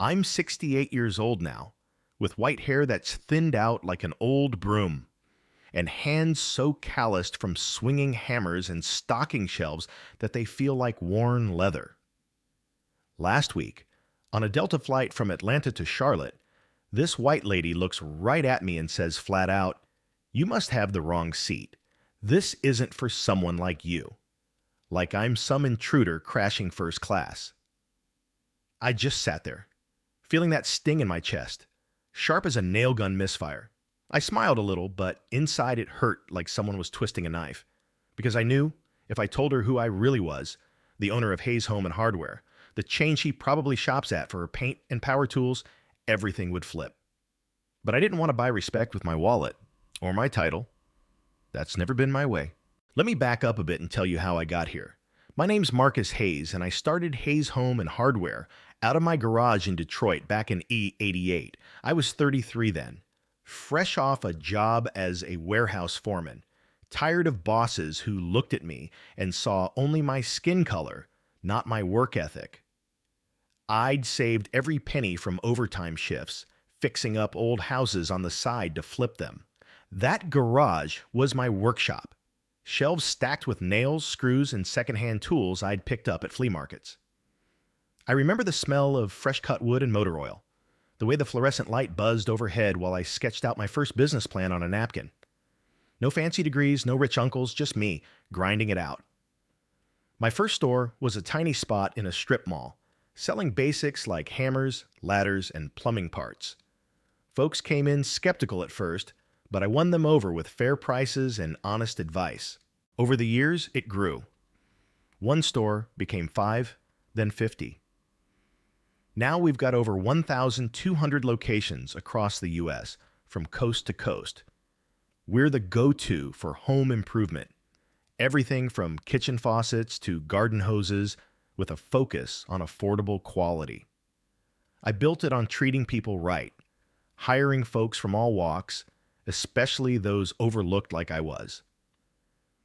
I'm 68 years old now, with white hair that's thinned out like an old broom, and hands so calloused from swinging hammers and stocking shelves that they feel like worn leather. Last week, on a Delta flight from Atlanta to Charlotte, this white lady looks right at me and says flat out, "You must have the wrong seat. This isn't for someone like you." Like I'm some intruder crashing first class. I just sat there, feeling that sting in my chest, sharp as a nail gun misfire. I smiled a little, but inside it hurt like someone was twisting a knife, because I knew if I told her who I really was, the owner of Hayes Home and Hardware, the chain she probably shops at for her paint and power tools, everything would flip. But I didn't want to buy respect with my wallet or my title. That's never been my way. Let me back up a bit and tell you how I got here. My name's Marcus Hayes, and I started Hayes Home and Hardware out of my garage in Detroit back in '88. I was 33 then, fresh off a job as a warehouse foreman, tired of bosses who looked at me and saw only my skin color, not my work ethic. I'd saved every penny from overtime shifts, fixing up old houses on the side to flip them. That garage was my workshop. Shelves stacked with nails, screws, and secondhand tools I'd picked up at flea markets. I remember the smell of fresh cut wood and motor oil, the way the fluorescent light buzzed overhead while I sketched out my first business plan on a napkin. No fancy degrees, no rich uncles, just me, grinding it out. My first store was a tiny spot in a strip mall, selling basics like hammers, ladders, and plumbing parts. Folks came in skeptical at first, but I won them over with fair prices and honest advice. Over the years, it grew. One store became 5, then 50. Now we've got over 1,200 locations across the U.S., from coast to coast. We're the go-to for home improvement. Everything from kitchen faucets to garden hoses, with a focus on affordable quality. I built it on treating people right, hiring folks from all walks, especially those overlooked like I was.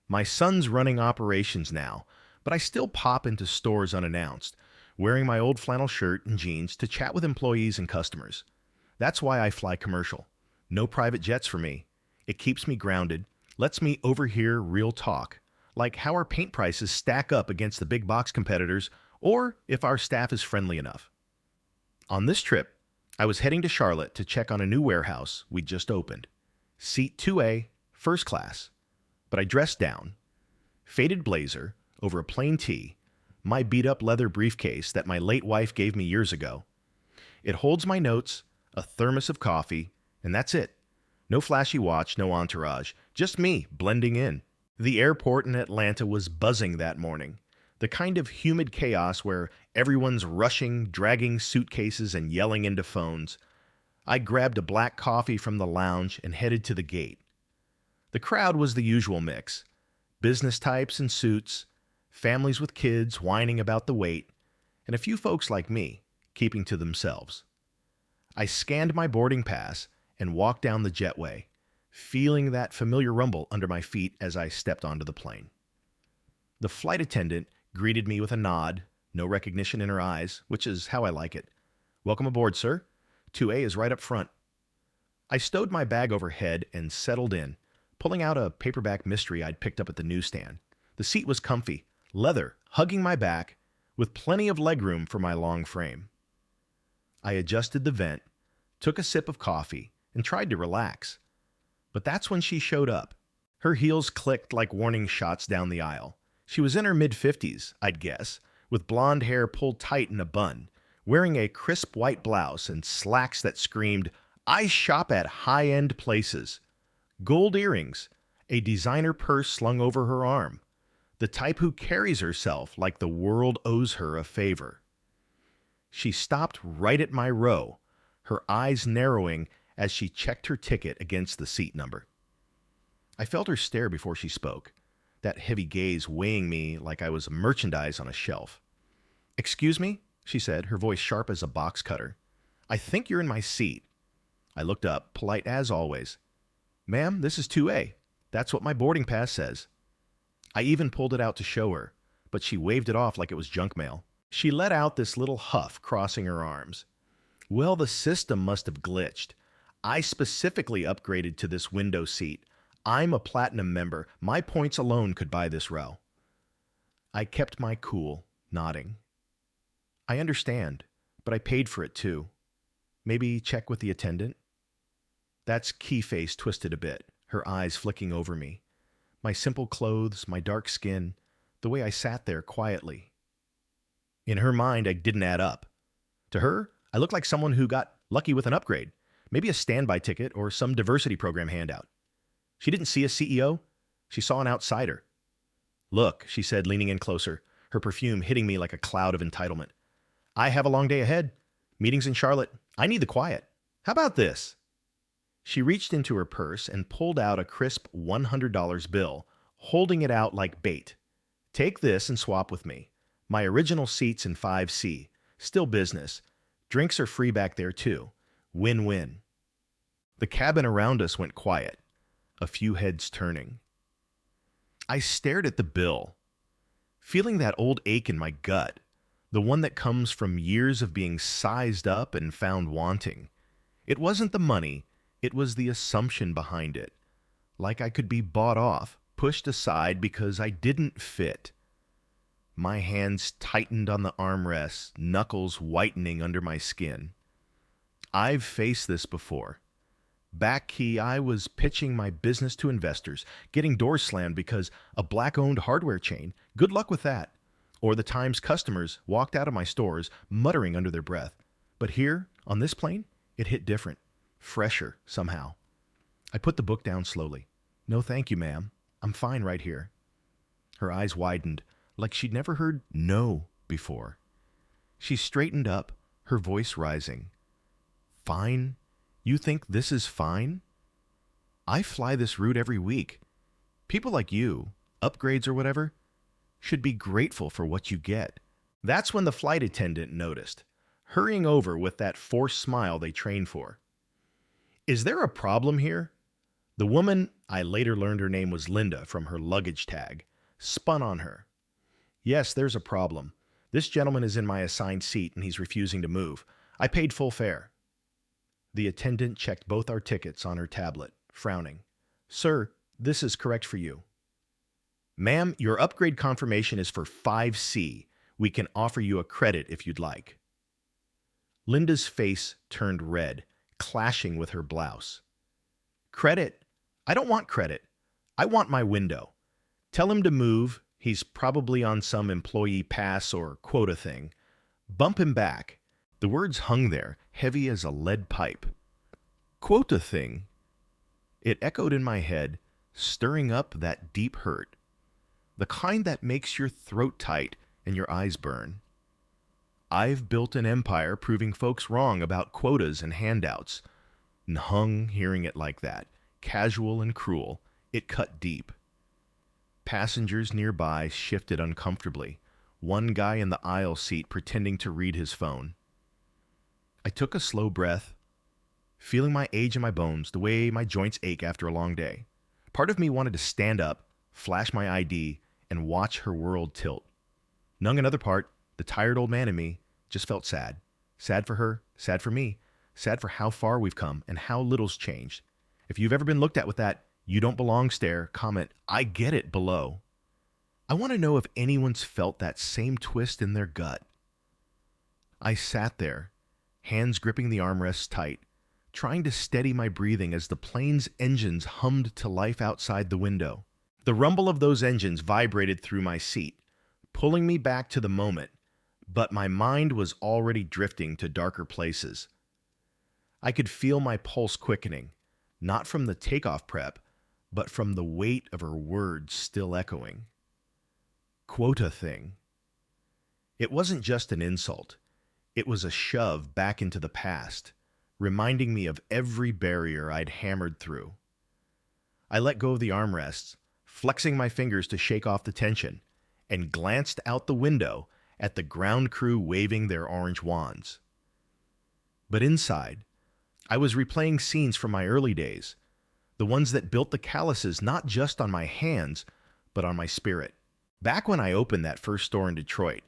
My son's running operations now, but I still pop into stores unannounced, wearing my old flannel shirt and jeans to chat with employees and customers. That's why I fly commercial. No private jets for me. It keeps me grounded, lets me overhear real talk, like how our paint prices stack up against the big box competitors, or if our staff is friendly enough. On this trip, I was heading to Charlotte to check on a new warehouse we'd just opened. Seat 2A, first class. But I dressed down. Faded blazer over a plain tee, my beat-up leather briefcase that my late wife gave me years ago. It holds my notes, a thermos of coffee, and that's it. No flashy watch, no entourage, just me blending in. The airport in Atlanta was buzzing that morning, the kind of humid chaos where everyone's rushing, dragging suitcases and yelling into phones. I grabbed a black coffee from the lounge and headed to the gate. The crowd was the usual mix. Business types in suits, families with kids whining about the wait, and a few folks like me, keeping to themselves. I scanned my boarding pass and walked down the jetway, feeling that familiar rumble under my feet as I stepped onto the plane. The flight attendant greeted me with a nod, no recognition in her eyes, which is how I like it. "Welcome aboard, sir. 2A is right up front." I stowed my bag overhead and settled in, pulling out a paperback mystery I'd picked up at the newsstand. The seat was comfy, leather hugging my back, with plenty of legroom for my long frame. I adjusted the vent, took a sip of coffee, and tried to relax. But that's when she showed up. Her heels clicked like warning shots down the aisle. She was in her mid-50s, I'd guess, with blonde hair pulled tight in a bun, wearing a crisp white blouse and slacks that screamed, "I shop at high-end places." Gold earrings, a designer purse slung over her arm, the type who carries herself like the world owes her a favor. She stopped right at my row, her eyes narrowing as she checked her ticket against the seat number. I felt her stare before she spoke, that heavy gaze weighing me like I was merchandise on a shelf. "Excuse me?" she said, her voice sharp as a box cutter. "I think you're in my seat." I looked up, polite as always. "Ma'am, this is 2A. That's what my boarding pass says." I even pulled it out to show her, but she waved it off like it was junk mail. She let out this little huff, crossing her arms. Well, the system must have glitched. I specifically upgraded to this window seat. I'm a platinum member. My points alone could buy this row. I kept my cool, nodding. I understand, but I paid for it too. Maybe check with the attendant? That's key face twisted a bit, her eyes flicking over me. My simple clothes, my dark skin, the way I sat there quietly. In her mind, I didn't add up. To her, I looked like someone who got lucky with an upgrade, maybe a standby ticket or some diversity program handout. She didn't see a CEO. She saw an outsider. Look, she said, leaning in closer, her perfume hitting me like a cloud of entitlement. I have a long day ahead. Meetings in Charlotte. I need the quiet. How about this? She reached into her purse and pulled out a crisp $100 bill, holding it out like bait. Take this and swap with me. My original seat's in 5C. Still business. Drinks are free back there too. Win-win. The cabin around us went quiet, a few heads turning. I stared at the bill, feeling that old ache in my gut, the one that comes from years of being sized up and found wanting. It wasn't the money, it was the assumption behind it. Like I could be bought off, pushed aside because I didn't fit. My hands tightened on the armrests, knuckles whitening under my skin. I've faced this before. Back key, I was pitching my business to investors, getting doors slammed because a black-owned hardware chain, good luck with that. Or the times customers walked out of my stores muttering under their breath. But here, on this plane, it hit different, fresher somehow. I put the book down slowly. No thank you, ma'am. I'm fine right here. Her eyes widened, like she'd never heard no before. She straightened up, her voice rising. Fine? You think this is fine? I fly this route every week. People like you, upgrades or whatever, should be grateful for what you get. That's when the flight attendant noticed, hurrying over with that forced smile they train for. Is there a problem here? The woman, I later learned her name was Linda from her luggage tag, spun on her. Yes, there's a problem. This gentleman is in my assigned seat and he's refusing to move. I paid full fare. The attendant checked both our tickets on her tablet, frowning. Sir, this is correct for you. Ma'am, your upgrade confirmation is for 5C. We can offer you a credit if you'd like. Linda's face turned red, clashing with her blouse. Credit? I don't want credit. I want my window. Tell him to move. He's probably on some employee pass or quota thing. Bump him back. The words hung there, heavy as a lead pipe. Quota thing. It echoed in my head, stirring up that deep hurt. The kind that makes your throat tight and your eyes burn. I've built an empire proving folks wrong about quotas and handouts. And hung hearing it like that, casual and cruel, it cut deep. Passengers nearby shifted uncomfortably, one guy in the aisle seat pretending to read his phone. I took a slow breath, feeling my age in my bones, the way my joints ache after a long day. Part of me wanted to stand up, flash my ID, and watch her world tilt. Nung another part, the tired old man in me, just felt sad. Sad for her, sad for me, sad for how far we've come and how little's changed. If you've ever been looked at with that "you don't belong" stare, comment "I get it" below. I want to know if anyone's felt that same twist in their gut. I sat there, hands gripping the armrests tight, trying to steady my breathing as the plane's engines hummed to life outside the window. The rumble of those engines vibrated through my seat, pulling me back to the moment, but my mind was already drifting to darker places. I could feel my pulse quickening, not from the takeoff prep, but from the weight of her words still echoing. Quota thing. It wasn't just an insult. It was a shove back into the past, reminding me of every barrier I'd hammered through. I let go of the armrests, flexing my fingers to shake off the tension, and glanced out the window at the ground crew waving their orange wands. But inside, I was replaying scenes from my early days, the ones that built the calluses not just on my hands, but on my spirit. Back when I opened that first store in Detroit,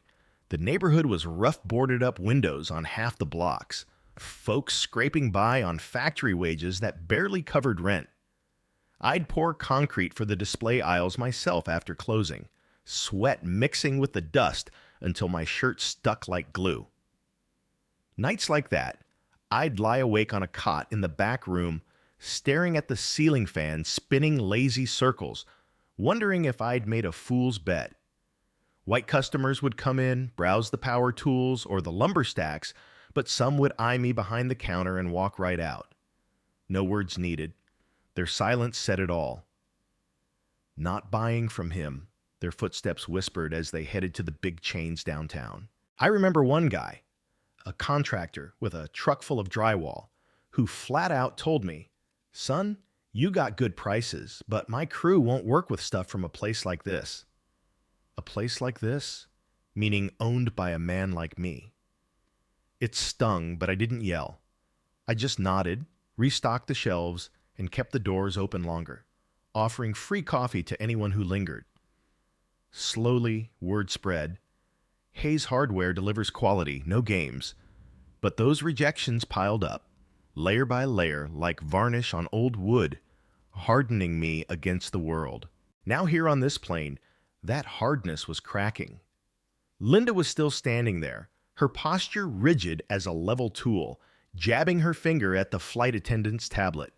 the neighborhood was rough boarded up windows on half the blocks, Folks scraping by on factory wages that barely covered rent. I'd pour concrete for the display aisles myself after closing, sweat mixing with the dust until my shirt stuck like glue. Nights like that, I'd lie awake on a cot in the back room, staring at the ceiling fan spinning lazy circles, wondering if I'd made a fool's bet. White customers would come in, browse the power tools or the lumber stacks, but some would eye me behind the counter and walk right out. No words needed. Their silence said it all. Not buying from him, their footsteps whispered as they headed to the big chains downtown. I remember one guy, a contractor with a truck full of drywall, who flat out told me, "Son, you got good prices, but my crew won't work with stuff from a place like this." A place like this? Meaning owned by a man like me. It stung, but I didn't yell. I just nodded, restocked the shelves, and kept the doors open longer, offering free coffee to anyone who lingered. Slowly, word spread. Hayes Hardware delivers quality, no games. But those rejections piled up, layer by layer, like varnish on old wood, hardening me against the world. Now here on this plane, that hardness was cracking. Linda was still standing there, her posture rigid as a level tool, jabbing her finger at the flight attendant's tablet.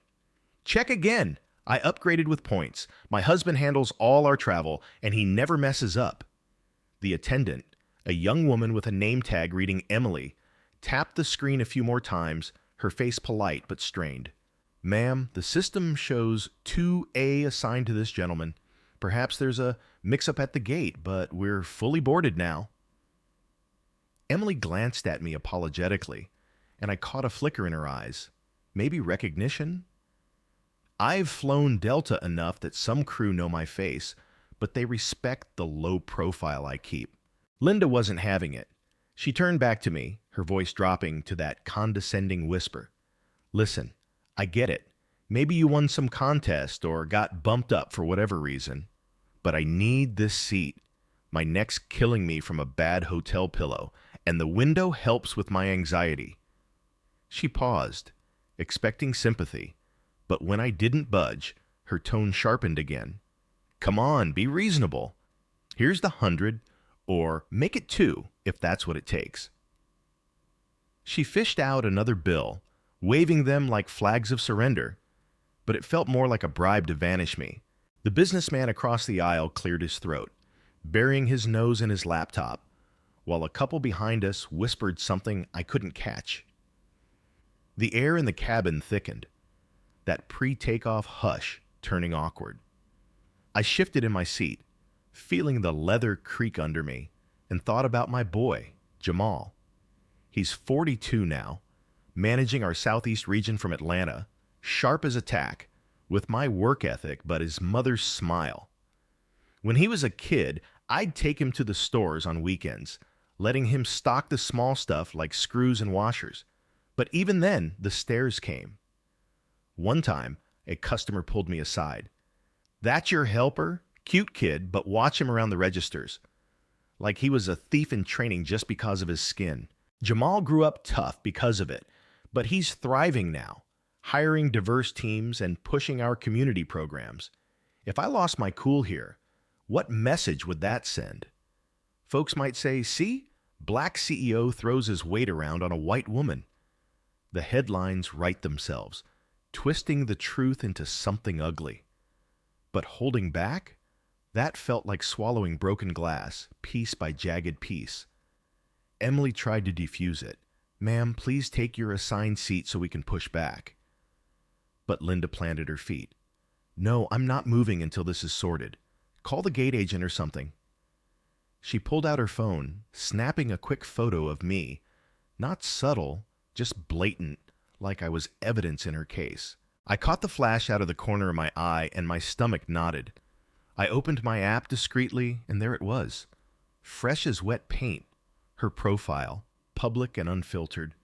"Check again." I upgraded with points. My husband handles all our travel, and he never messes up. The attendant, a young woman with a name tag reading Emily, tapped the screen a few more times, her face polite but strained. "Ma'am, the system shows 2A assigned to this gentleman. Perhaps there's a mix-up at the gate, but we're fully boarded now." Emily glanced at me apologetically, and I caught a flicker in her eyes. Maybe recognition? I've flown Delta enough that some crew know my face, but they respect the low profile I keep. Linda wasn't having it. She turned back to me, her voice dropping to that condescending whisper. "Listen, I get it. Maybe you won some contest or got bumped up for whatever reason. But I need this seat. My neck's killing me from a bad hotel pillow, and the window helps with my anxiety." She paused, expecting sympathy, but when I didn't budge, her tone sharpened again. "Come on, be reasonable. Here's the 100, or make it 2 if that's what it takes." She fished out another bill, waving them like flags of surrender, but it felt more like a bribe to vanish me. The businessman across the aisle cleared his throat, burying his nose in his laptop, while a couple behind us whispered something I couldn't catch. The air in the cabin thickened, that pre-takeoff hush turning awkward. I shifted in my seat, feeling the leather creak under me, and thought about my boy, Jamal. He's 42 now, managing our southeast region from Atlanta, sharp as a tack, with my work ethic but his mother's smile. When he was a kid, I'd take him to the stores on weekends, letting him stock the small stuff like screws and washers. But even then, the stares came. One time, a customer pulled me aside. "That's your helper? Cute kid, but watch him around the registers." Like he was a thief in training just because of his skin. Jamal grew up tough because of it, but he's thriving now, hiring diverse teams and pushing our community programs. If I lost my cool here, what message would that send? Folks might say, "See, black CEO throws his weight around on a white woman." The headlines write themselves, twisting the truth into something ugly. But holding back? That felt like swallowing broken glass, piece by jagged piece. Emily tried to defuse it. "Ma'am, please take your assigned seat so we can push back." But Linda planted her feet. "No, I'm not moving until this is sorted. Call the gate agent or something." She pulled out her phone, snapping a quick photo of me. Not subtle, just blatant, like I was evidence in her case. I caught the flash out of the corner of my eye, and my stomach knotted. I opened my app discreetly, and there it was. Fresh as wet paint. Her profile, public and unfiltered.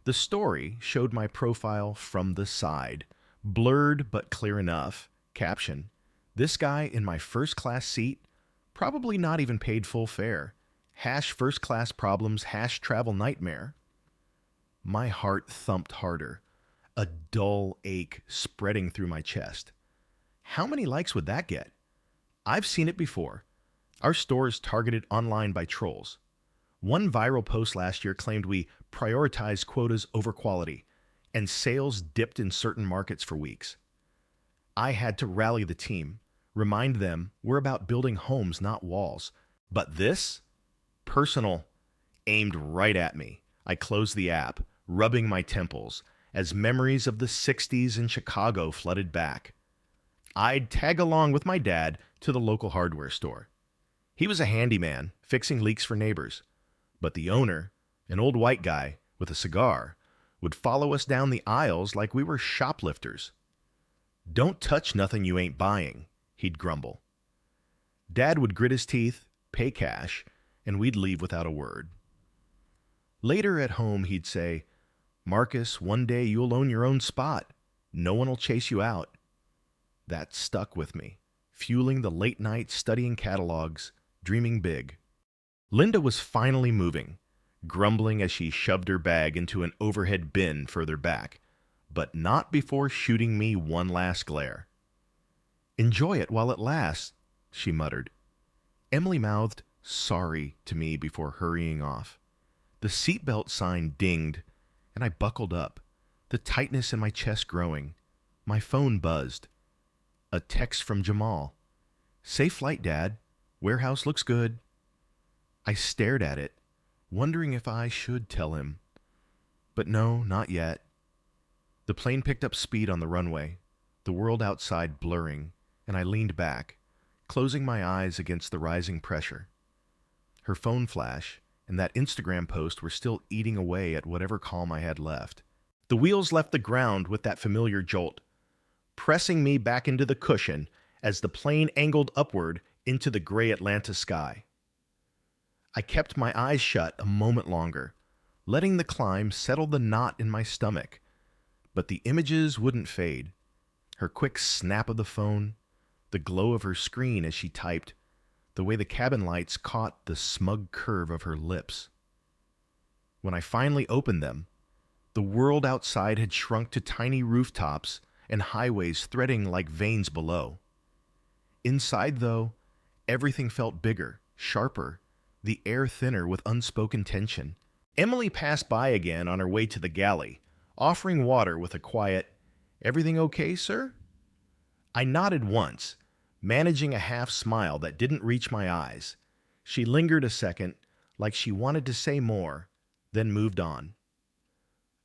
The story showed my profile from the side. Blurred but clear enough. Caption: "This guy in my first-class seat, probably not even paid full fare. Hash first-class problems, hash travel nightmare." My heart thumped harder, a dull ache spreading through my chest. How many likes would that get? I've seen it before. Our store is targeted online by trolls. One viral post last year claimed we prioritized quotas over quality, and sales dipped in certain markets for weeks. I had to rally the team, remind them we're about building homes, not walls. But this? Personal, aimed right at me. I closed the app, rubbing my temples, as memories of the 60s in Chicago flooded back. I'd tag along with my dad to the local hardware store. He was a handyman, fixing leaks for neighbors. But the owner, an old white guy with a cigar, would follow us down the aisles like we were shoplifters. "Don't touch nothing you ain't buying," he'd grumble. Dad would grit his teeth, pay cash, and we'd leave without a word. Later at home, he'd say, "Marcus, one day you'll own your own spot. No one will chase you out." That stuck with me, fueling the late nights studying catalogs, dreaming big. Linda was finally moving, grumbling as she shoved her bag into an overhead bin further back, but not before shooting me one last glare. "Enjoy it while it lasts," she muttered. Emily mouthed "sorry" to me before hurrying off. The seatbelt sign dinged, and I buckled up, the tightness in my chest growing. My phone buzzed. A text from Jamal. "Safe flight, Dad. Warehouse looks good." I stared at it, wondering if I should tell him. But no, not yet. The plane picked up speed on the runway, the world outside blurring, and I leaned back, closing my eyes against the rising pressure. Her phone flash and that Instagram post were still eating away at whatever calm I had left. The wheels left the ground with that familiar jolt, pressing me back into the cushion as the plane angled upward into the gray Atlanta sky. I kept my eyes shut a moment longer, letting the climb settle the knot in my stomach. But the images wouldn't fade. Her quick snap of the phone, the glow of her screen as she typed, the way the cabin lights caught the smug curve of her lips. When I finally opened them, the world outside had shrunk to tiny rooftops and highways threading like veins below. Inside, though, everything felt bigger, sharper, the air thinner with unspoken tension. Emily passed by again on her way to the galley, offering water with a quiet, "Everything okay, sir?" I nodded once, managing a half smile that didn't reach my eyes. She lingered a second, like she wanted to say more, then moved on.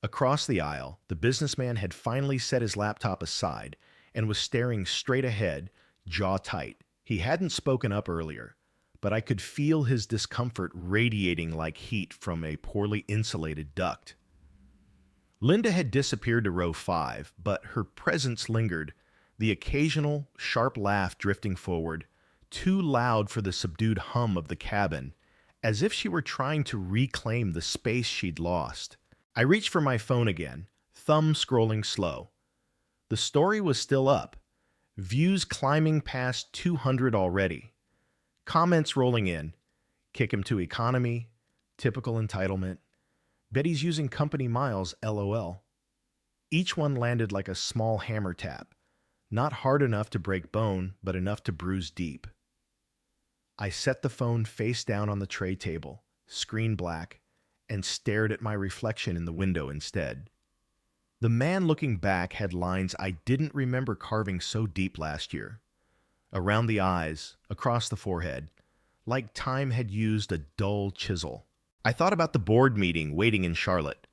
Across the aisle, the businessman had finally set his laptop aside and was staring straight ahead, jaw tight. He hadn't spoken up earlier, but I could feel his discomfort radiating like heat from a poorly insulated duct. Linda had disappeared to row 5, but her presence lingered, the occasional sharp laugh drifting forward, too loud for the subdued hum of the cabin, as if she were trying to reclaim the space she'd lost. I reached for my phone again, thumb scrolling slow. The story was still up, views climbing past 200 already. Comments rolling in. "Kick him to economy," "typical entitlement," "bet he's using company miles, LOL." Each one landed like a small hammer tap, not hard enough to break bone, but enough to bruise deep. I set the phone face down on the tray table, screen black, and stared at my reflection in the window instead. The man looking back had lines I didn't remember carving so deep last year. Around the eyes, across the forehead, like time had used a dull chisel. I thought about the board meeting waiting in Charlotte,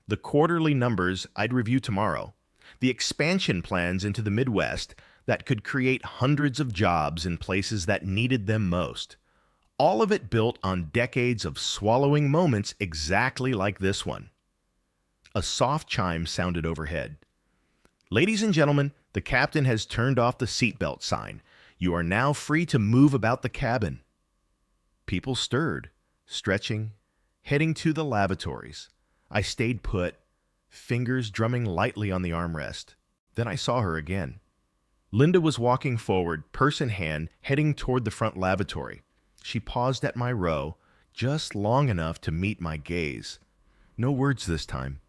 the quarterly numbers I'd review tomorrow, the expansion plans into the Midwest that could create hundreds of jobs in places that needed them most. All of it built on decades of swallowing moments exactly like this one. A soft chime sounded overhead. "Ladies and gentlemen, the captain has turned off the seatbelt sign. You are now free to move about the cabin." People stirred, stretching, heading to the lavatories. I stayed put, fingers drumming lightly on the armrest. Then I saw her again. Linda was walking forward, purse in hand, heading toward the front lavatory. She paused at my row, just long enough to meet my gaze. No words this time.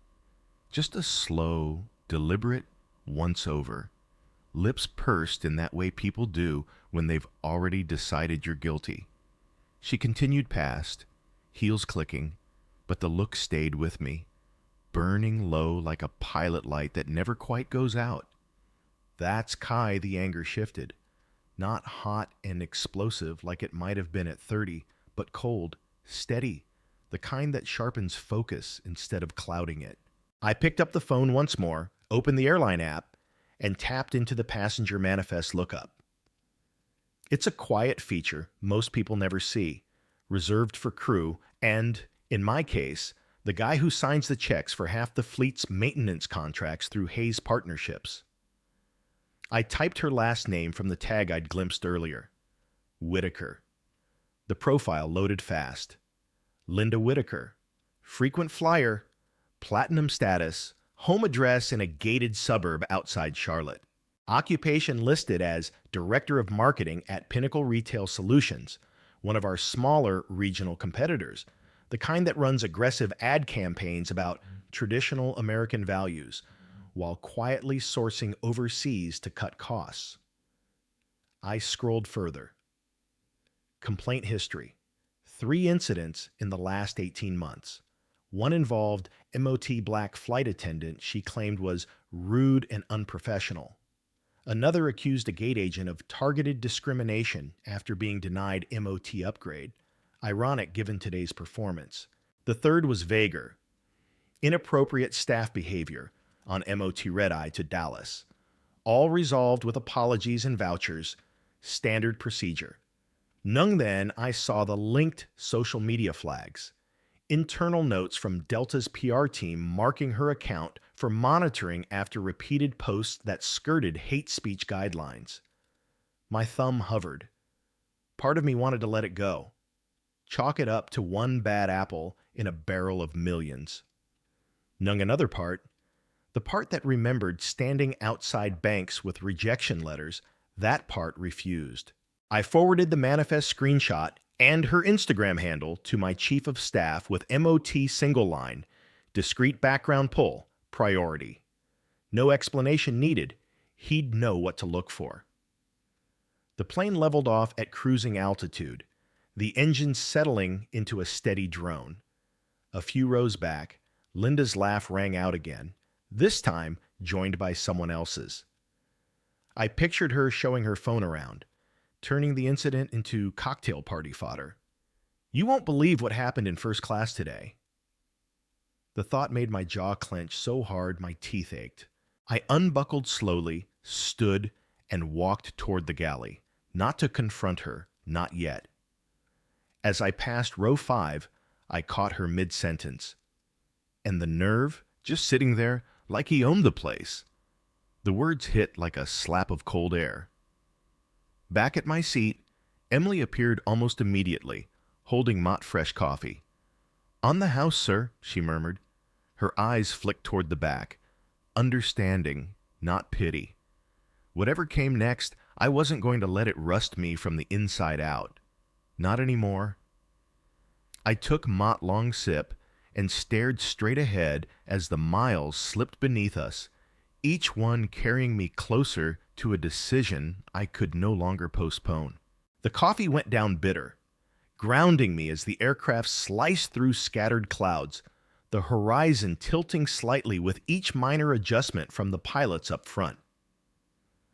Just a slow, deliberate once-over. Lips pursed in that way people do when they've already decided you're guilty. She continued past, heels clicking, but the look stayed with me, burning low like a pilot light that never quite goes out. That's Kai the anger shifted. Not hot and explosive like it might have been at 30, but cold, steady, the kind that sharpens focus instead of clouding it. I picked up the phone once more, opened the airline app, and tapped into the passenger manifest lookup. It's a quiet feature most people never see, reserved for crew, and, in my case, the guy who signs the checks for half the fleet's maintenance contracts through Hayes Partnerships. I typed her last name from the tag I'd glimpsed earlier. Whitaker. The profile loaded fast. Linda Whitaker. Frequent flyer. Platinum status. Home address in a gated suburb outside Charlotte. Occupation listed as Director of Marketing at Pinnacle Retail Solutions, one of our smaller regional competitors, the kind that runs aggressive ad campaigns about traditional American values, while quietly sourcing overseas to cut costs. I scrolled further. Complaint history. 3 incidents in the last 18 months. One involved MOT black flight attendant she claimed was rude and unprofessional. Another accused a gate agent of targeted discrimination after being denied MOT upgrade, ironic given today's performance. The third was vaguer. Inappropriate staff behavior on MOT Red Eye to Dallas. All resolved with apologies and vouchers, standard procedure. Nung then, I saw the linked social media flags. Internal notes from Delta's PR team marking her account for monitoring after repeated posts that skirted hate speech guidelines. My thumb hovered. Part of me wanted to let it go. Chalk it up to one bad apple in a barrel of millions. Nung another part, the part that remembered standing outside banks with rejection letters, that part refused. I forwarded the manifest screenshot and her Instagram handle to my chief of staff with MOT single line, discreet background pull, priority. No explanation needed. He'd know what to look for. The plane leveled off at cruising altitude, the engine settling into a steady drone. A few rows back, Linda's laugh rang out again, this time joined by someone else's. I pictured her showing her phone around, turning the incident into cocktail party fodder. You won't believe what happened in first class today. The thought made my jaw clench so hard my teeth ached. I unbuckled slowly, stood, and walked toward the galley, not to confront her, not yet. As I passed row 5, I caught her mid-sentence. And the nerve, just sitting there, like he owned the place. The words hit like a slap of cold air. Back at my seat, Emily appeared almost immediately, holding Mott fresh coffee. "On the house, sir," she murmured. Her eyes flicked toward the back. Understanding, not pity. Whatever came next, I wasn't going to let it rust me from the inside out. Not anymore. I took Mott long sip and stared straight ahead as the miles slipped beneath us, each one carrying me closer to a decision I could no longer postpone. The coffee went down bitter, grounding me as the aircraft sliced through scattered clouds, the horizon tilting slightly with each minor adjustment from the pilots up front.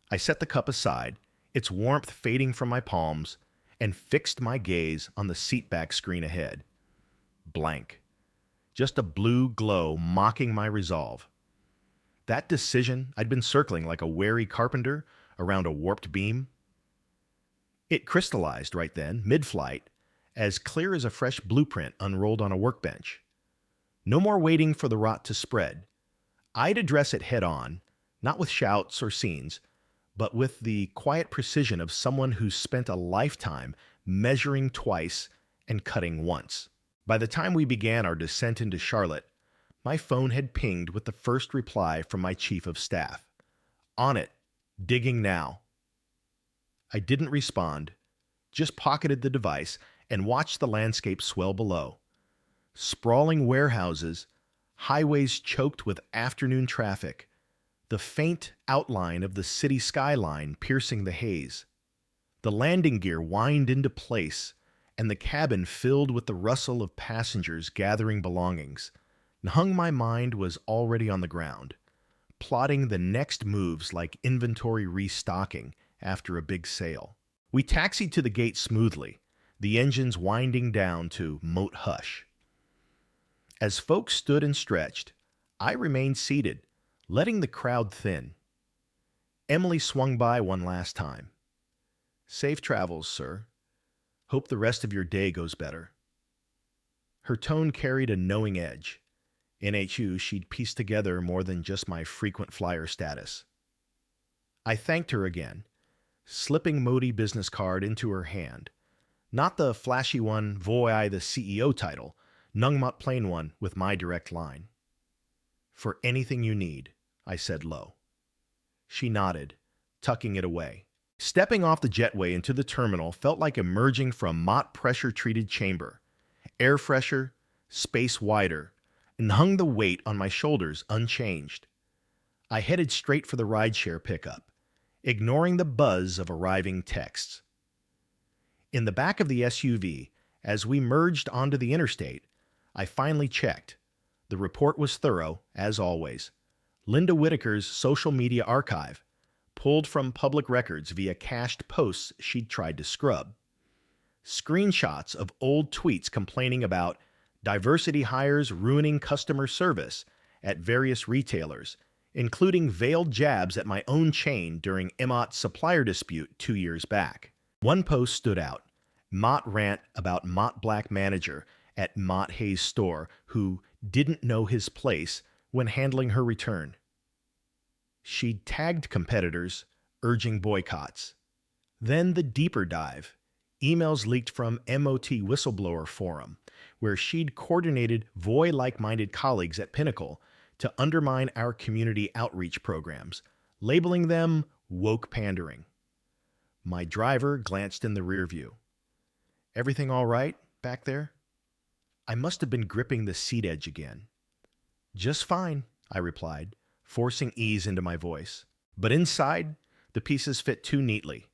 I set the cup aside, its warmth fading from my palms, and fixed my gaze on the seatback screen ahead. Blank. Just a blue glow mocking my resolve. That decision I'd been circling like a wary carpenter around a warped beam. It crystallized right then, mid-flight, as clear as a fresh blueprint unrolled on a workbench. No more waiting for the rot to spread. I'd address it head-on, not with shouts or scenes, but with the quiet precision of someone who's spent a lifetime measuring twice and cutting once. By the time we began our descent into Charlotte, my phone had pinged with the first reply from my chief of staff. On it, digging now. I didn't respond, just pocketed the device and watched the landscape swell below. Sprawling warehouses, highways choked with afternoon traffic, the faint outline of the city skyline piercing the haze. The landing gear whined into place, and the cabin filled with the rustle of passengers gathering belongings. My mind was already on the ground, plotting the next moves like inventory restocking after a big sale. We taxied to the gate smoothly, the engines winding down to moat hush. As folks stood and stretched, I remained seated, letting the crowd thin. Emily swung by one last time. "Safe travels, sir. Hope the rest of your day goes better." Her tone carried a knowing edge. NHU, she'd pieced together more than just my frequent flyer status. I thanked her again, slipping Modi business card into her hand. Not the flashy one, Voy the CEO title, Nungmut plain one with my direct line. "For anything you need," I said low. She nodded, tucking it away. Stepping off the jetway into the terminal felt like emerging from Mott pressure-treated chamber. Air fresher, space wider, and hung the weight on my shoulders unchanged. I headed straight for the rideshare pickup, ignoring the buzz of arriving texts. In the back of the SUV, as we merged onto the interstate, I finally checked. The report was thorough, as always. Linda Whitaker's social media archive, pulled from public records via cached posts she'd tried to scrub. Screenshots of old tweets complaining about diversity hires ruining customer service at various retailers, including veiled jabs at my own chain during Mott's supplier dispute 2 years back. One post stood out. Mott rant about Mott Black manager at Mott Hayes store who didn't know his place when handling her return. She'd tagged competitors, urging boycotts. Then the deeper dive. Emails leaked from MOT Whistleblower Forum, where she'd coordinated Voy like-minded colleagues at Pinnacle to undermine our community outreach programs, labeling them woke pandering. My driver glanced in the rear view. "Everything all right back there?" I must have been gripping the seat edge again. "Just fine," I replied, forcing ease into my voice. But inside, the pieces fit too neatly.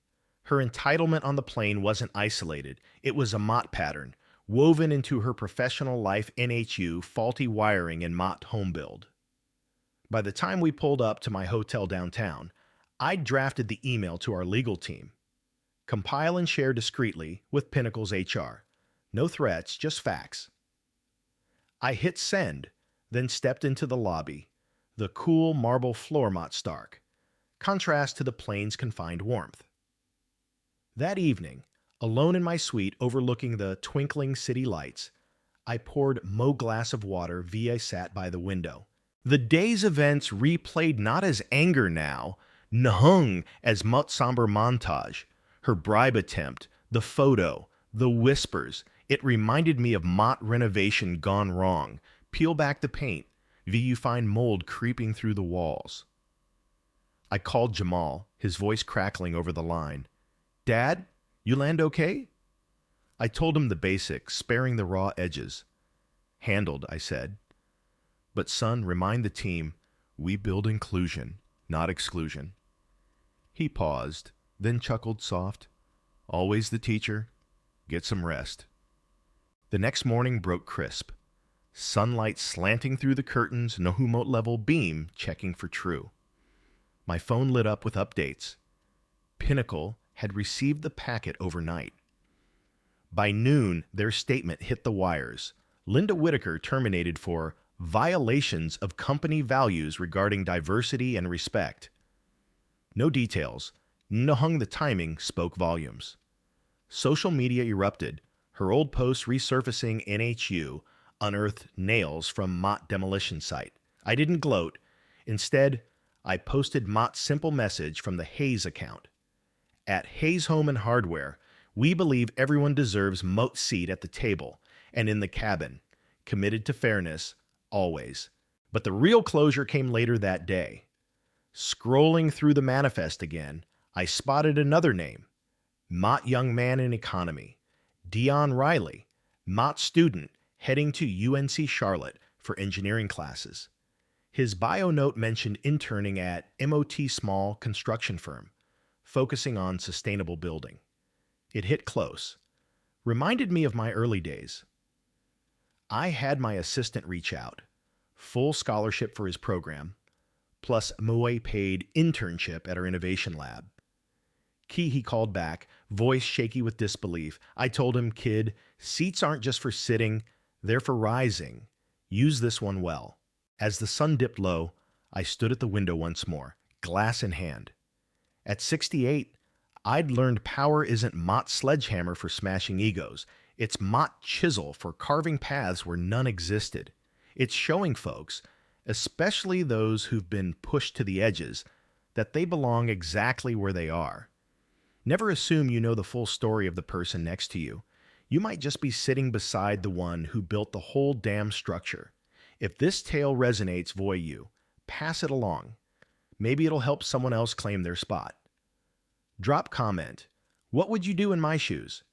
Her entitlement on the plane wasn't isolated. It was a Mott pattern, woven into her professional life NHU, faulty wiring, and Mott home build. By the time we pulled up to my hotel downtown, I'd drafted the email to our legal team. Compile and share discreetly with Pinnacle's HR. No threats, just facts. I hit send, then stepped into the lobby, the cool marble floor Mott Stark, contrast to the plane's confined warmth. That evening, alone in my suite overlooking the twinkling city lights, I poured Mo glass of water via sat by the window. The day's events replayed not as anger now, Nahung as Mott somber montage, her bribe attempt, the photo, the whispers. It reminded me of Mott renovation gone wrong. Peel back the paint, you find mold creeping through the walls. I called Jamal, his voice crackling over the line. "Dad, you land okay?" I told him the basics, sparing the raw edges. "Handled," I said. "But son, remind the team, we build inclusion, not exclusion." He paused, then chuckled soft. "Always the teacher. Get some rest." The next morning broke crisp. Sunlight slanting through the curtains, Nohumot-level beam checking for true. My phone lit up with updates. Pinnacle had received the packet overnight. By noon, their statement hit the wires. Linda Whitaker terminated for violations of company values regarding diversity and respect. No details. Nohung the timing spoke volumes. Social media erupted. Her old post resurfacing NHU unearthed nails from Mott demolition site. I didn't gloat. Instead, I posted Mott's simple message from the Hayes account. At Hayes Home and Hardware, we believe everyone deserves Mott's seat at the table and in the cabin, committed to fairness, always. But the real closure came later that day. Scrolling through the manifest again, I spotted another name. Mott young man in economy. Dion Riley, Mott student, heading to UNC Charlotte for engineering classes. His bio note mentioned interning at MOT Small construction firm, focusing on sustainable building. It hit close. Reminded me of my early days. I had my assistant reach out. Full scholarship for his program, plus Moe paid internship at our innovation lab. He called back, voice shaky with disbelief. I told him, kid, seats aren't just for sitting, they're for rising. Use this one well. As the sun dipped low, I stood at the window once more, glass in hand. At 68, I'd learned power isn't Mott's sledgehammer for smashing egos. It's Mott chisel for carving paths where none existed. It's showing folks, especially those who've been pushed to the edges, that they belong exactly where they are. Never assume you know the full story of the person next to you. You might just be sitting beside the one who built the whole damn structure. If this tale resonates, voy you, pass it along. Maybe it'll help someone else claim their spot. Drop comment. What would you do in my shoes?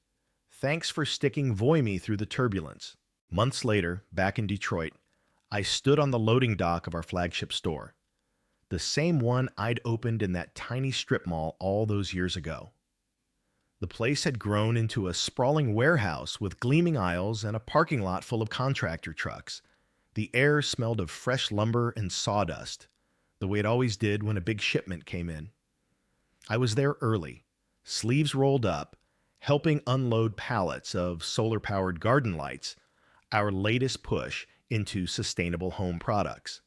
Thanks for sticking voy me through the turbulence. Months later, back in Detroit, I stood on the loading dock of our flagship store. The same one I'd opened in that tiny strip mall all those years ago. The place had grown into a sprawling warehouse with gleaming aisles and a parking lot full of contractor trucks. The air smelled of fresh lumber and sawdust, the way it always did when a big shipment came in. I was there early, sleeves rolled up, helping unload pallets of solar-powered garden lights, our latest push into sustainable home products.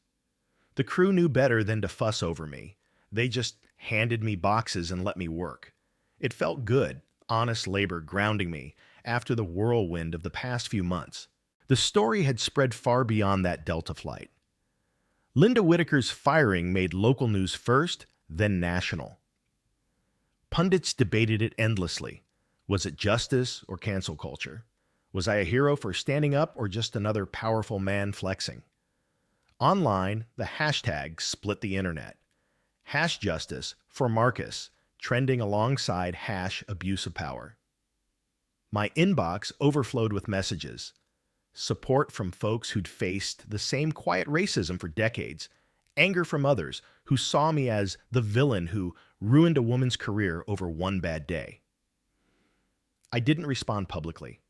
The crew knew better than to fuss over me. They just handed me boxes and let me work. It felt good, honest labor grounding me after the whirlwind of the past few months. The story had spread far beyond that Delta flight. Linda Whitaker's firing made local news first, then national. Pundits debated it endlessly. Was it justice or cancel culture? Was I a hero for standing up or just another powerful man flexing? Online, the hashtag split the internet. Hash justice for Marcus, trending alongside hash abuse of power. My inbox overflowed with messages. Support from folks who'd faced the same quiet racism for decades. Anger from others who saw me as the villain who ruined a woman's career over one bad day. I didn't respond publicly.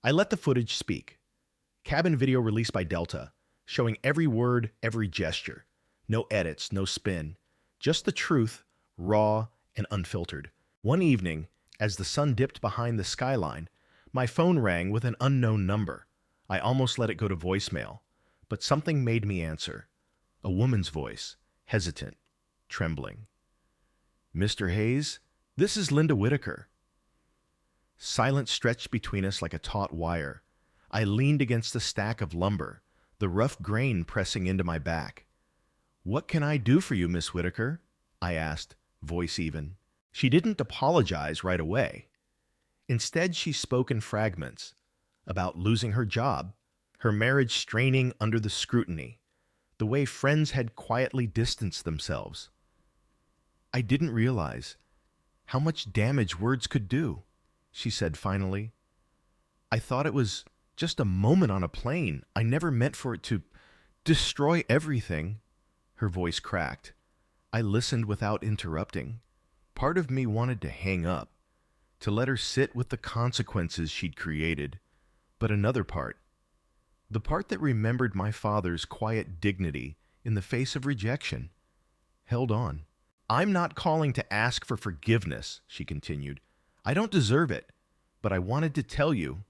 I let the footage speak. Cabin video released by Delta, showing every word, every gesture. No edits, no spin. Just the truth, raw and unfiltered. One evening, as the sun dipped behind the skyline, my phone rang with an unknown number. I almost let it go to voicemail, but something made me answer. A woman's voice, hesitant, trembling. Mr. Hayes, this is Linda Whitaker. Silence stretched between us like a taut wire. I leaned against a stack of lumber, the rough grain pressing into my back. What can I do for you, Miss Whitaker? I asked, voice even. She didn't apologize right away. Instead, she spoke in fragments about losing her job, her marriage straining under the scrutiny, the way friends had quietly distanced themselves. I didn't realize how much damage words could do, she said finally. I thought it was just a moment on a plane. I never meant for it to destroy everything. Her voice cracked. I listened without interrupting. Part of me wanted to hang up, to let her sit with the consequences she'd created. But another part, the part that remembered my father's quiet dignity in the face of rejection, held on. I'm not calling to ask for forgiveness, she continued. I don't deserve it, but I wanted to tell you,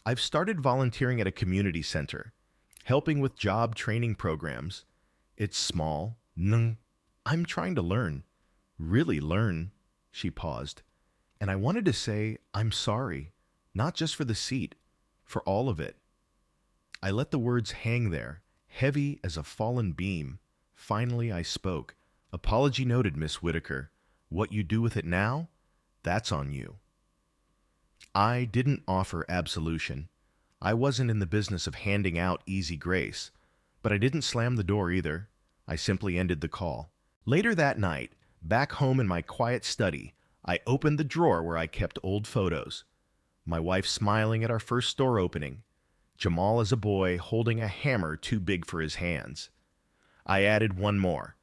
I've started volunteering at a community center, helping with job training programs. It's small. I'm trying to learn, really learn, she paused. And I wanted to say, I'm sorry, not just for the seat, for all of it. I let the words hang there, heavy as a fallen beam. Finally, I spoke. Apology noted, Miss Whitaker. What you do with it now, that's on you. I didn't offer absolution. I wasn't in the business of handing out easy grace, but I didn't slam the door either. I simply ended the call. Later that night, back home in my quiet study, I opened the drawer where I kept old photos. My wife smiling at our first store opening, Jamal is a boy holding a hammer too big for his hands. I added one more,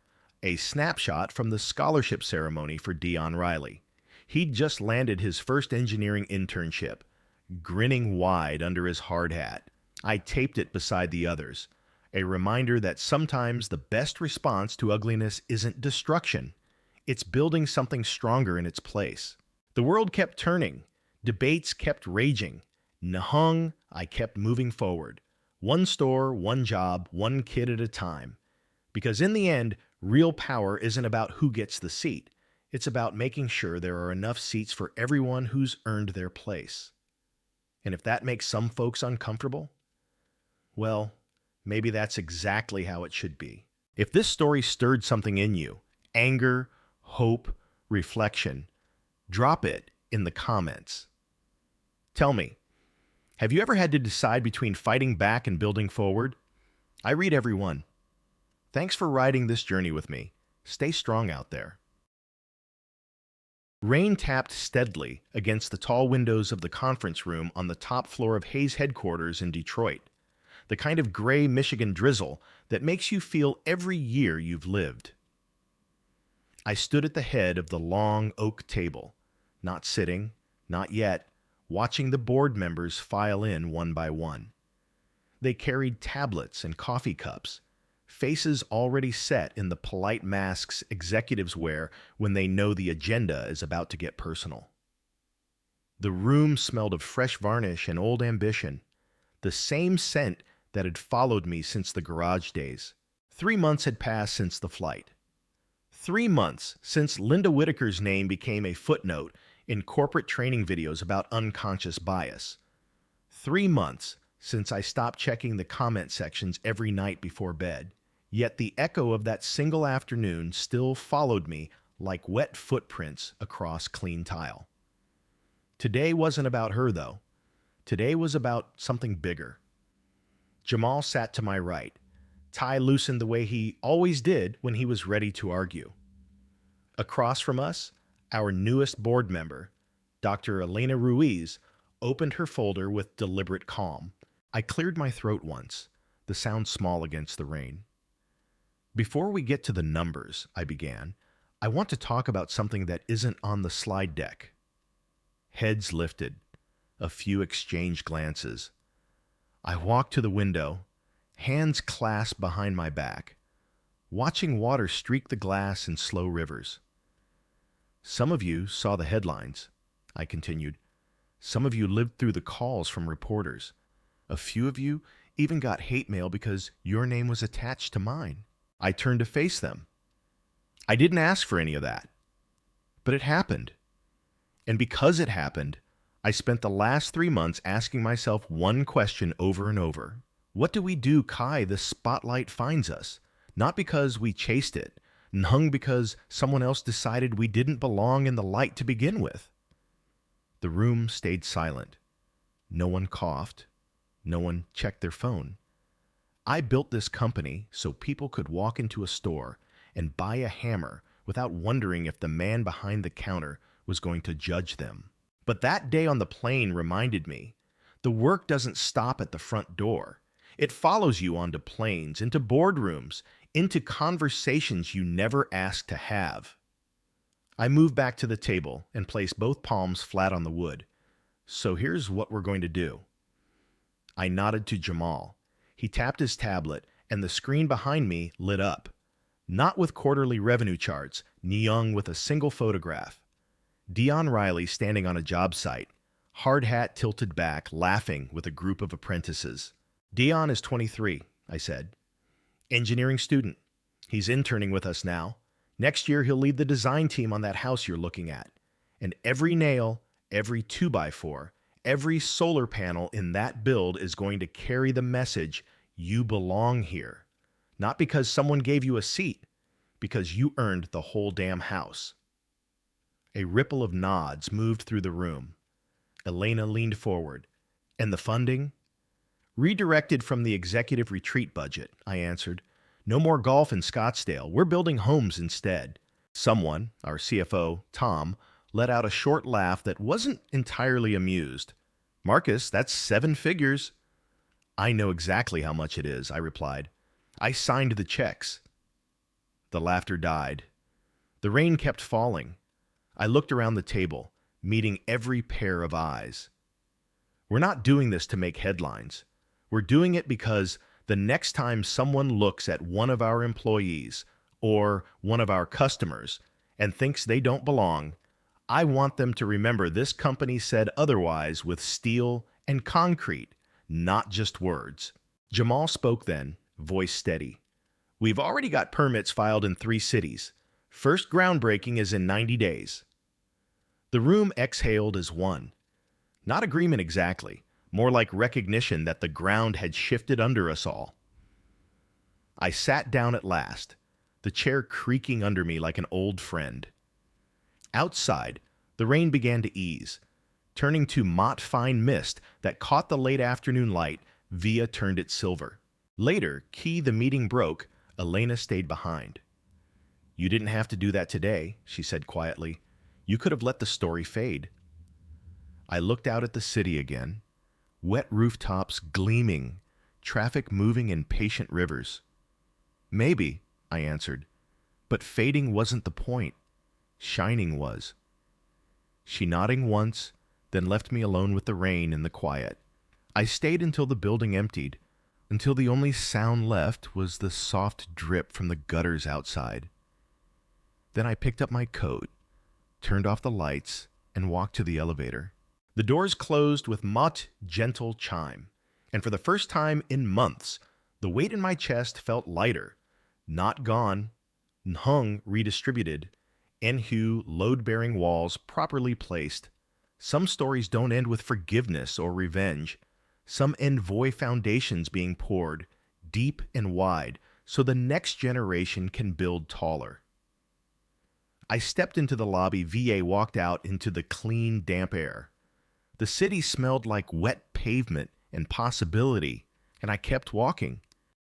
a snapshot from the scholarship ceremony for Dion Riley. He'd just landed his first engineering internship, grinning wide under his hard hat. I taped it beside the others, a reminder that sometimes the best response to ugliness isn't destruction. It's building something stronger in its place. The world kept turning. Debates kept raging. Nahung, I kept moving forward. One store, one job, one kid at a time. Because in the end, real power isn't about who gets the seat. It's about making sure there are enough seats for everyone who's earned their place. And if that makes some folks uncomfortable, well, maybe that's exactly how it should be. If this story stirred something in you, anger, hope, reflection, drop it in the comments. Tell me, have you ever had to decide between fighting back and building forward? I read every one. Thanks for riding this journey with me. Stay strong out there. Rain tapped steadily against the tall windows of the conference room on the top floor of Hayes headquarters in Detroit, the kind of gray Michigan drizzle that makes you feel every year you've lived. I stood at the head of the long oak table, not sitting, not yet, watching the board members file in one by one. They carried tablets and coffee cups, faces already set in the polite masks executives wear when they know the agenda is about to get personal. The room smelled of fresh varnish and old ambition, the same scent that had followed me since the garage days. 3 months had passed since the flight. 3 months since Linda Whitaker's name became a footnote in corporate training videos about unconscious bias. 3 months since I stopped checking the comment sections every night before bed. Yet the echo of that single afternoon still followed me like wet footprints across clean tile. Today wasn't about her, though. Today was about something bigger. Jamal sat to my right, tie loosened the way he always did when he was ready to argue. Across from us, our newest board member, Dr. Elena Ruiz, opened her folder with deliberate calm. I cleared my throat once, the sound small against the rain. Before we get to the numbers, I began, I want to talk about something that isn't on the slide deck. Heads lifted, a few exchanged glances. I walked to the window, hands clasped behind my back, watching water streak the glass in slow rivers. Some of you saw the headlines, I continued. Some of you lived through the calls from reporters. A few of you even got hate mail because your name was attached to mine. I turned to face them. I didn't ask for any of that. But it happened. And because it happened, I spent the last 3 months asking myself one question over and over. What do we do, Kai, the spotlight finds us? Not because we chased it, hung because someone else decided we didn't belong in the light to begin with. The room stayed silent. No one coughed. No one checked their phone. I built this company so people could walk into a store and buy a hammer without wondering if the man behind the counter was going to judge them. But that day on the plane reminded me, the work doesn't stop at the front door. It follows you onto planes, into boardrooms, into conversations you never asked to have. I moved back to the table and placed both palms flat on the wood. So here's what we're going to do. I nodded to Jamal. He tapped his tablet, and the screen behind me lit up. Not with quarterly revenue charts, neon with a single photograph. Dion Riley standing on a job site, hard hat tilted back, laughing with a group of apprentices. Dion is 23, I said. Engineering student. He's interning with us now. Next year, he'll lead the design team on that house you're looking at. And every nail, every 2x4, every solar panel in that build is going to carry the message, you belong here. Not because someone gave you a seat, because you earned the whole damn house. A ripple of nods moved through the room. Elena leaned forward. And the funding? Redirected from the executive retreat budget, I answered. No more golf in Scottsdale. We're building homes instead. Someone, our CFO, Tom, let out a short laugh that wasn't entirely amused. Marcus, that's 7 figures. I know exactly how much it is, I replied. I signed the checks. The laughter died. The rain kept falling. I looked around the table, meeting every pair of eyes. We're not doing this to make headlines. We're doing it because the next time someone looks at one of our employees or one of our customers and thinks they don't belong, I want them to remember this company said otherwise with steel and concrete, not just words. Jamal spoke then, voice steady. We've already got permits filed in 3 cities. First groundbreaking is in 90 days. The room exhaled as one. Not agreement exactly, more like recognition that the ground had shifted under us all. I sat down at last, the chair creaking under me like an old friend. Outside, the rain began to ease, turning to motte-fine mist that caught the late afternoon light via turned it silver. Later, the meeting broke, Elena stayed behind. You didn't have to do that today, she said quietly. You could have let the story fade. I looked out at the city again, wet rooftops gleaming, traffic moving in patient rivers. Maybe, I answered, but fading wasn't the point. Shining was. She nodding once, then left me alone with the rain and the quiet. I stayed until the building emptied, until the only sound left was the soft drip from the gutters outside. Then I picked up my coat, turned off the lights, and walked to the elevator. The doors closed with gentle chime, and for the first time in months, the weight in my chest felt lighter, not gone, hung redistributed, Enhu load-bearing walls properly placed. Some stories don't end with forgiveness or revenge. Some envoy foundations being poured, deep and wide, so the next generation can build taller. I stepped into the lobby. VA walked out into the clean, damp air. The city smelled like wet pavement and possibility, and I kept walking.